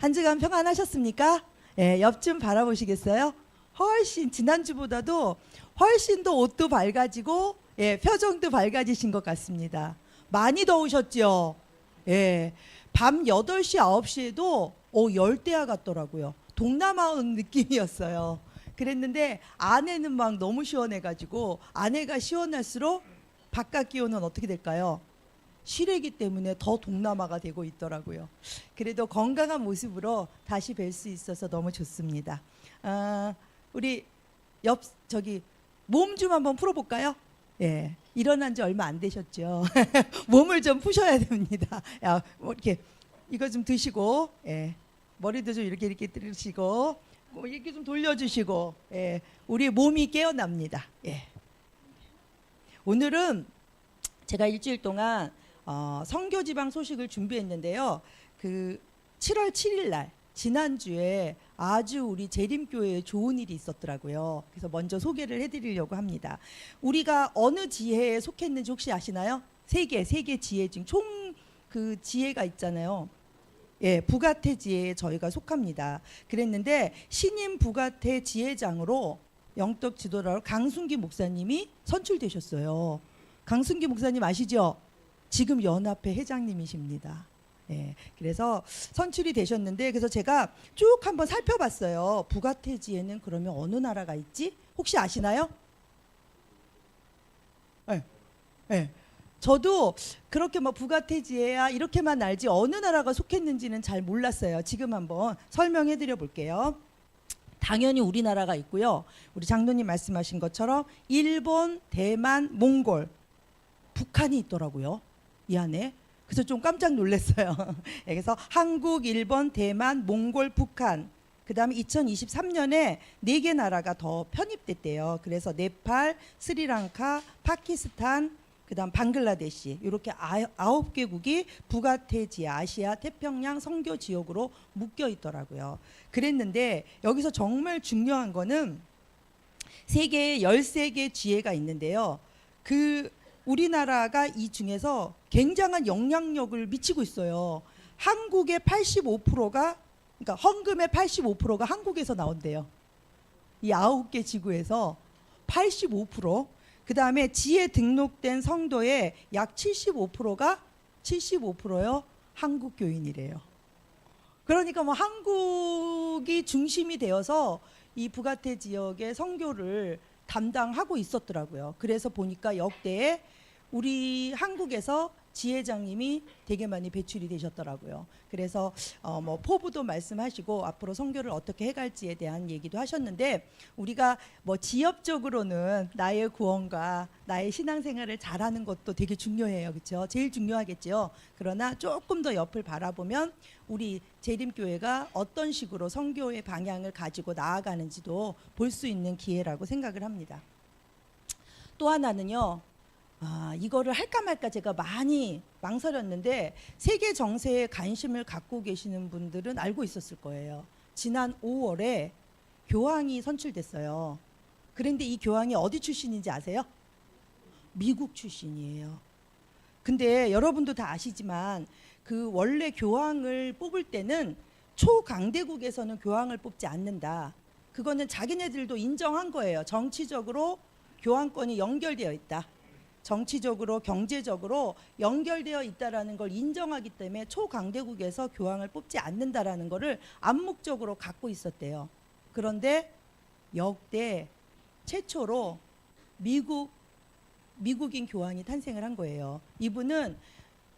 한 주간 평안하셨습니까? 예, 옆 좀 바라보시겠어요? 훨씬 지난주보다도 훨씬 더 옷도 밝아지고 예, 표정도 밝아지신 것 같습니다. 많이 더우셨죠? 예, 밤 8시, 9시에도 열대야 같더라고요. 동남아 온 느낌이었어요. 그랬는데 안에는 막 너무 시원해가지고 안에가 시원할수록 바깥 기온은 어떻게 될까요? 실외기 때문에 더 동남아가 되고 있더라고요. 그래도 건강한 모습으로 다시 뵐 수 있어서 너무 좋습니다. 우리 저기 몸 좀 한번 풀어볼까요? 예, 일어난 지 얼마 안 되셨죠? 몸을 좀 푸셔야 됩니다. 야, 뭐 이렇게 이거 좀 드시고, 예, 머리도 좀 이렇게 들으시고, 뭐 이렇게 좀 돌려주시고, 예, 우리 몸이 깨어납니다. 예. 오늘은 제가 일주일 동안 선교지방 소식을 준비했는데요. 그 7월 7일 날 지난주에 아주 우리 재림교회에 좋은 일이 있었더라고요. 그래서 먼저 소개를 해드리려고 합니다. 우리가 어느 지혜에 속했는지 혹시 아시나요? 세 개 지혜 중 총 그 지혜가 있잖아요. 예, 부가테 지혜에 저희가 속합니다. 그랬는데 신임 부가테 지혜장으로 영적 지도자로 강순기 목사님이 선출되셨어요. 강순기 목사님 아시죠? 지금 연합회 회장님이십니다. 예, 그래서 선출이 되셨는데 그래서 제가 쭉 한번 살펴봤어요. 부가테지에는 그러면 어느 나라가 있지? 혹시 아시나요? 예, 예. 저도 그렇게 뭐 부가테지에야 이렇게만 알지 어느 나라가 속했는지는 잘 몰랐어요. 지금 한번 설명해 드려 볼게요. 당연히 우리나라가 있고요. 우리 장로님 말씀하신 것처럼 일본, 대만, 몽골, 북한이 있더라고요. 이 안에. 그래서 좀 깜짝 놀랐어요. 그래서 한국, 일본, 대만, 몽골, 북한. 그 다음에 2023년에 4개 나라가 더 편입됐대요. 그래서 네팔, 스리랑카, 파키스탄, 그 다음 방글라데시 이렇게 9개국이 부가테지에 아시아 태평양 선교 지역으로 묶여 있더라고요. 그랬는데 여기서 정말 중요한 거는 세계에 13개 지혜가 있는데요. 그 우리나라가 이 중에서 굉장한 영향력을 미치고 있어요. 한국의 85%가 그러니까 헌금의 85%가 한국에서 나온대요. 이 9개 지구에서 85%, 그 다음에 지혜 등록된 성도의 약 75%가 75%요 한국 교인이래요. 그러니까 뭐 한국이 중심이 되어서 이 부가테 지역의 선교를 담당하고 있었더라고요. 그래서 보니까 역대에 우리 한국에서 지회장님이 되게 많이 배출이 되셨더라고요. 그래서 뭐 포부도 말씀하시고 앞으로 선교를 어떻게 해갈지에 대한 얘기도 하셨는데 우리가 뭐 지역적으로는 나의 구원과 나의 신앙생활을 잘하는 것도 되게 중요해요, 그렇죠? 제일 중요하겠죠. 그러나 조금 더 옆을 바라보면 우리 재림교회가 어떤 식으로 선교의 방향을 가지고 나아가는지도 볼 수 있는 기회라고 생각을 합니다. 또 하나는요. 이거를 할까 말까 제가 많이 망설였는데 세계 정세에 관심을 갖고 계시는 분들은 알고 있었을 거예요. 지난 5월에 교황이 선출됐어요. 그런데 이 교황이 어디 출신인지 아세요? 미국 출신이에요. 근데 여러분도 다 아시지만 그 원래 교황을 뽑을 때는 초강대국에서는 교황을 뽑지 않는다. 그거는 자기네들도 인정한 거예요. 정치적으로 교황권이 연결되어 있다. 정치적으로 경제적으로 연결되어 있다라는 걸 인정하기 때문에 초강대국에서 교황을 뽑지 않는다라는 거를 암묵적으로 갖고 있었대요. 그런데 역대 최초로 미국인 교황이 탄생을 한 거예요. 이분은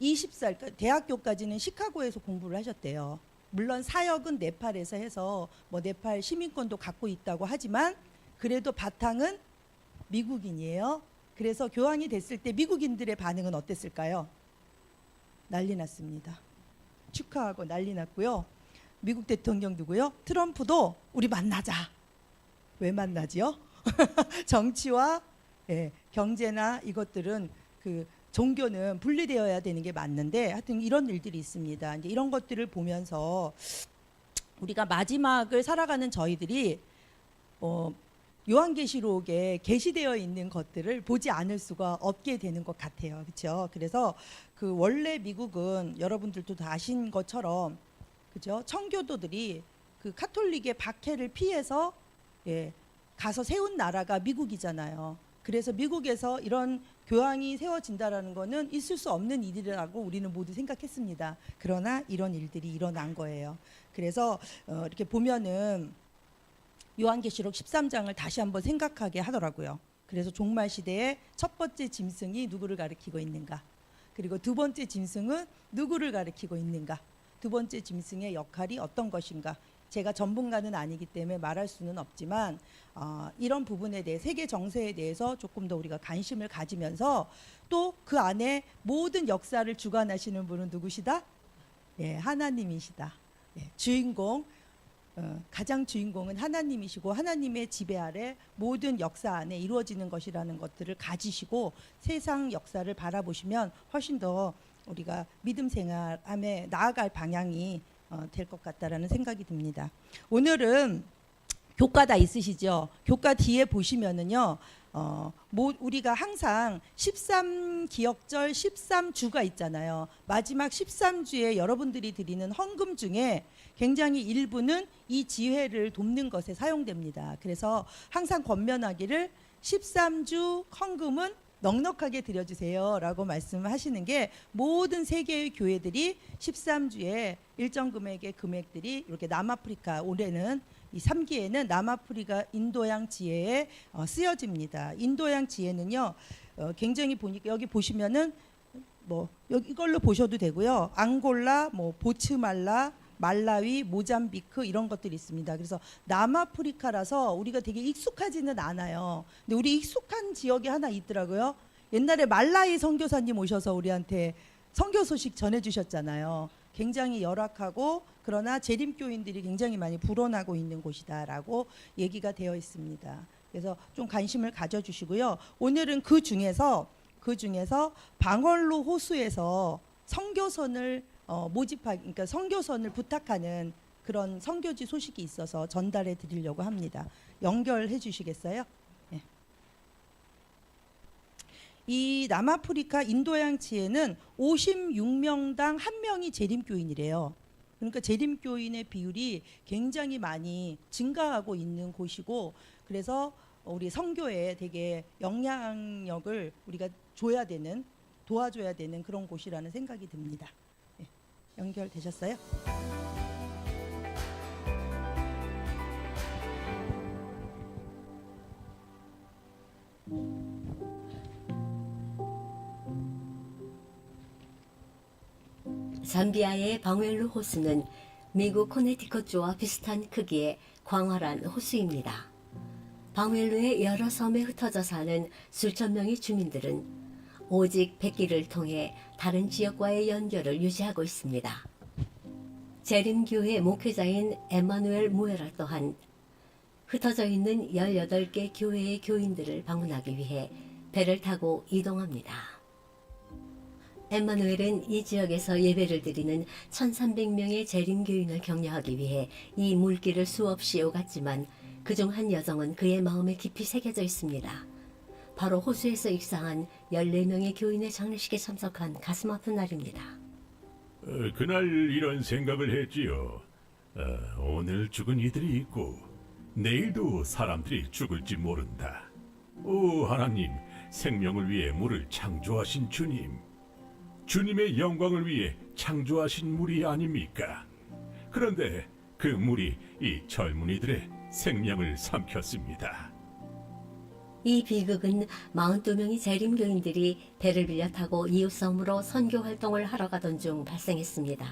20살 대학교까지는 시카고에서 공부를 하셨대요. 물론 사역은 네팔에서 해서 뭐 네팔 시민권도 갖고 있다고 하지만 그래도 바탕은 미국인이에요. 그래서 교황이 됐을 때 미국인들의 반응은 어땠을까요? 난리 났습니다. 축하하고 난리 났고요. 미국 대통령 누구요? 트럼프도 우리 만나자. 왜 만나지요? 정치와 경제나 이것들은 그 종교는 분리되어야 되는 게 맞는데 하여튼 이런 일들이 있습니다. 이제 이런 것들을 보면서 우리가 마지막을 살아가는 저희들이 요한계시록에 게시되어 있는 것들을 보지 않을 수가 없게 되는 것 같아요. 그렇죠? 그래서 그 원래 미국은 여러분들도 다 아신 것처럼 그죠? 청교도들이 그 카톨릭의 박해를 피해서 예, 가서 세운 나라가 미국이잖아요. 그래서 미국에서 이런 교황이 세워진다라는 거는 있을 수 없는 일이라고 우리는 모두 생각했습니다. 그러나 이런 일들이 일어난 거예요. 그래서 이렇게 보면은 요한계시록 13장을 다시 한번 생각하게 하더라고요. 그래서 종말 시대의 첫 번째 짐승이 누구를 가리키고 있는가? 그리고 두 번째 짐승은 누구를 가리키고 있는가? 두 번째 짐승의 역할이 어떤 것인가? 제가 전문가는 아니기 때문에 말할 수는 없지만 이런 부분에 대해 세계 정세에 대해서 조금 더 우리가 관심을 가지면서 또 그 안에 모든 역사를 주관하시는 분은 누구시다? 예, 하나님이시다. 예, 주인공 가장 주인공은 하나님이시고 하나님의 지배 아래 모든 역사 안에 이루어지는 것이라는 것들을 가지시고 세상 역사를 바라보시면 훨씬 더 우리가 믿음 생활에 나아갈 방향이 될 것 같다라는 생각이 듭니다. 오늘은 교과 다 있으시죠? 교과 뒤에 보시면은요, 우리가 항상 13기억절 13주가 있잖아요. 마지막 13주에 여러분들이 드리는 헌금 중에 굉장히 일부는 이 지회를 돕는 것에 사용됩니다. 그래서 항상 권면하기를 13주 헌금은 넉넉하게 드려주세요 라고 말씀하시는 게 모든 세계의 교회들이 13주에 일정 금액의 금액들이 이렇게 남아프리카 올해는 이 3기에는 남아프리카 인도양 지혜에 쓰여집니다. 인도양 지혜는요 굉장히 보니까 여기 보시면은 뭐 여기 이걸로 보셔도 되고요. 앙골라, 뭐 보츠말라, 말라위, 모잠비크 이런 것들이 있습니다. 그래서 남아프리카라서 우리가 되게 익숙하지는 않아요. 근데 우리 익숙한 지역이 하나 있더라고요. 옛날에 말라위 선교사님 오셔서 우리한테 선교 소식 전해주셨잖아요. 굉장히 열악하고 그러나 재림교인들이 굉장히 많이 불어나고 있는 곳이다라고 얘기가 되어 있습니다. 그래서 좀 관심을 가져주시고요. 오늘은 그 중에서 방얼로 호수에서 선교선을 그러니까 선교선을 부탁하는 그런 선교지 소식이 있어서 전달해 드리려고 합니다. 연결해 주시겠어요? 네. 이 남아프리카 인도양 지혜는 56명당 1명이 재림교인이래요. 그러니까 재림교인의 비율이 굉장히 많이 증가하고 있는 곳이고 그래서 우리 선교에 되게 영향력을 우리가 도와줘야 되는 그런 곳이라는 생각이 듭니다. 연결되셨어요? 잠비아의 방웰루 호수는 미국 코네티컷주와 비슷한 크기의 광활한 호수입니다. 방웰루의 여러 섬에 흩어져 사는 수천 명의 주민들은 오직 백기를 통해 다른 지역과의 연결을 유지하고 있습니다. 재림교회 목회자인 에마누엘 무에라 또한 흩어져 있는 18개 교회의 교인들을 방문하기 위해 배를 타고 이동합니다. 에마누엘은 이 지역에서 예배를 드리는 1300명의 재림교인을 격려하기 위해 이 물길을 수없이 오갔지만 그중 한 여정은 그의 마음에 깊이 새겨져 있습니다. 바로 호수에서 입상한 14명의 교인의 장례식에 참석한 가슴 아픈 날입니다. 그날 이런 생각을 했지요. 오늘 죽은 이들이 있고 내일도 사람들이 죽을지 모른다. 오 하나님, 생명을 위해 물을 창조하신 주님, 주님의 영광을 위해 창조하신 물이 아닙니까? 그런데 그 물이 이 젊은이들의 생명을 삼켰습니다. 이 비극은 42명의 재림교인들이 배를 빌려 타고 이웃섬으로 선교 활동을 하러 가던 중 발생했습니다.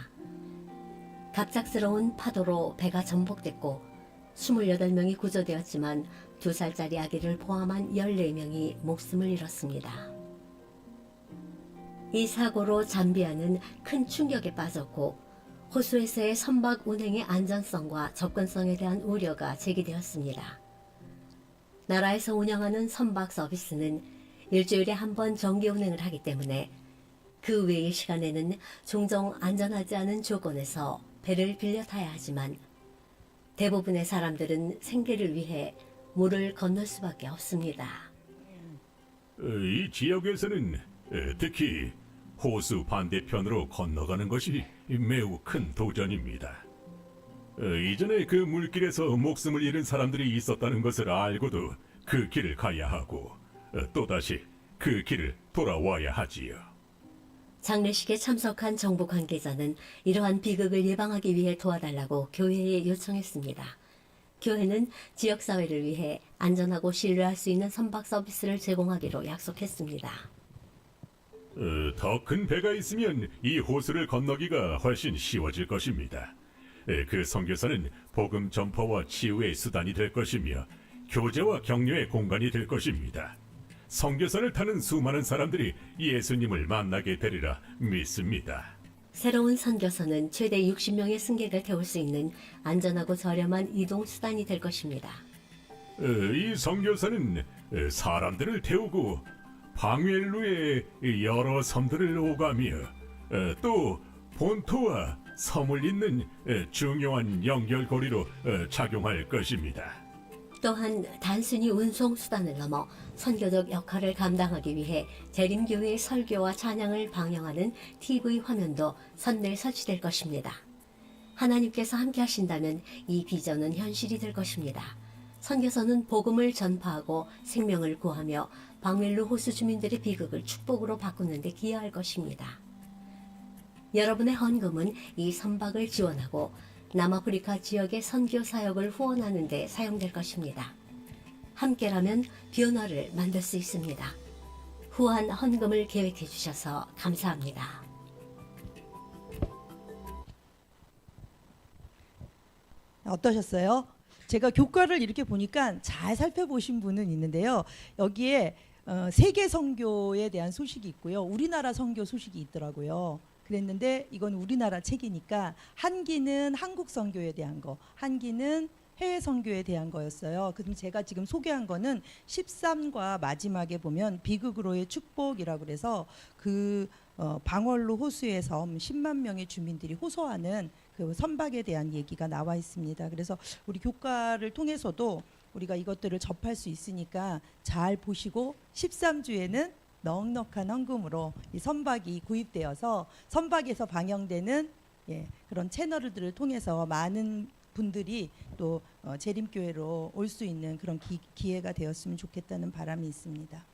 갑작스러운 파도로 배가 전복됐고 28명이 구조되었지만 2살짜리 아기를 포함한 14명이 목숨을 잃었습니다. 이 사고로 잠비아는 큰 충격에 빠졌고 호수에서의 선박 운행의 안전성과 접근성에 대한 우려가 제기되었습니다. 나라에서 운영하는 선박 서비스는 일주일에 한 번 정기 운행을 하기 때문에 그 외의 시간에는 종종 안전하지 않은 조건에서 배를 빌려 타야 하지만 대부분의 사람들은 생계를 위해 물을 건널 수밖에 없습니다. 이 지역에서는 특히 호수 반대편으로 건너가는 것이 매우 큰 도전입니다. 이전에 그 물길에서 목숨을 잃은 사람들이 있었다는 것을 알고도 그 길을 가야 하고 또다시 그 길을 돌아와야 하지요. 장례식에 참석한 정부 관계자는 이러한 비극을 예방하기 위해 도와달라고 교회에 요청했습니다. 교회는 지역사회를 위해 안전하고 신뢰할 수 있는 선박 서비스를 제공하기로 약속했습니다. 더 큰 배가 있으면 이 호수를 건너기가 훨씬 쉬워질 것입니다. 그 선교사는 복음 전파와 치유의 수단이 될 것이며 교제와 격려의 공간이 될 것입니다. 선교사를 타는 수많은 사람들이 예수님을 만나게 되리라 믿습니다. 새로운 선교사는 최대 60명의 승객을 태울 수 있는 안전하고 저렴한 이동 수단이 될 것입니다. 이 선교사는 사람들을 태우고 방웰루의 여러 섬들을 오가며 또 본토와 섬을 잇는 중요한 연결고리로 작용할 것입니다. 또한 단순히 운송 수단을 넘어 선교적 역할을 감당하기 위해 재림교회의 설교와 찬양을 방영하는 TV 화면도 선내 설치될 것입니다. 하나님께서 함께 하신다면 이 비전은 현실이 될 것입니다. 선교사는 복음을 전파하고 생명을 구하며 방웰루 호수 주민들의 비극을 축복으로 바꾸는 데 기여할 것입니다. 여러분의 헌금은 이 선박을 지원하고 남아프리카 지역의 선교 사역을 후원하는 데 사용될 것입니다. 함께라면 변화를 만들 수 있습니다. 후한 헌금을 계획해 주셔서 감사합니다. 어떠셨어요? 제가 교과를 이렇게 보니까 잘 살펴보신 분은 있는데요. 여기에 세계 선교에 대한 소식이 있고요. 우리나라 선교 소식이 있더라고요. 그랬는데 이건 우리나라 책이니까 한 기는 한국 선교에 대한 거, 한 기는 해외 선교에 대한 거였어요. 그럼 제가 지금 소개한 거는 13과 마지막에 보면 비극으로의 축복이라고 그래서 그 방월로 호수의 섬 10만 명의 주민들이 호소하는 그 선박에 대한 얘기가 나와 있습니다. 그래서 우리 교과를 통해서도 우리가 이것들을 접할 수 있으니까 잘 보시고 13주에는 넉넉한 헌금으로 이 선박이 구입되어서 선박에서 방영되는 그런 채널들을 통해서 많은 분들이 또 재림교회로 올 수 있는 그런 기회가 되었으면 좋겠다는 바람이 있습니다.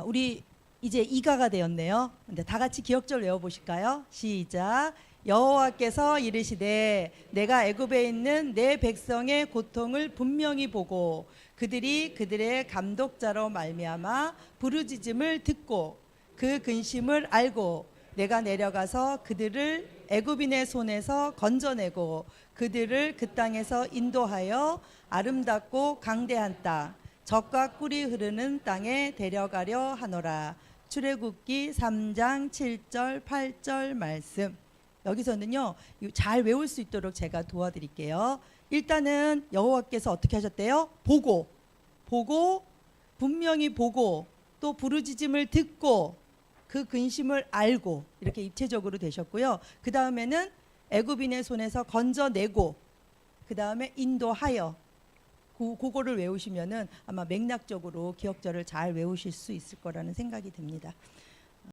우리 이제 이가가 되었네요. 근데 다 같이 기억절 외워보실까요? 시작. 여호와께서 이르시되 내가 애굽에 있는 내 백성의 고통을 분명히 보고 그들이 그들의 감독자로 말미암아 부르짖음을 듣고 그 근심을 알고 내가 내려가서 그들을 애굽인의 손에서 건져내고 그들을 그 땅에서 인도하여 아름답고 강대한 땅 젖과 꿀이 흐르는 땅에 데려가려 하노라. 출애굽기 3장 7절 8절 말씀. 여기서는요 잘 외울 수 있도록 제가 도와드릴게요. 일단은 여호와께서 어떻게 하셨대요? 보고 분명히 보고 또 부르짖음을 듣고 그 근심을 알고 이렇게 입체적으로 되셨고요. 그 다음에는 애굽인의 손에서 건져내고 그 다음에 인도하여 그거를 외우시면은 아마 맥락적으로 기억절을 잘 외우실 수 있을 거라는 생각이 듭니다.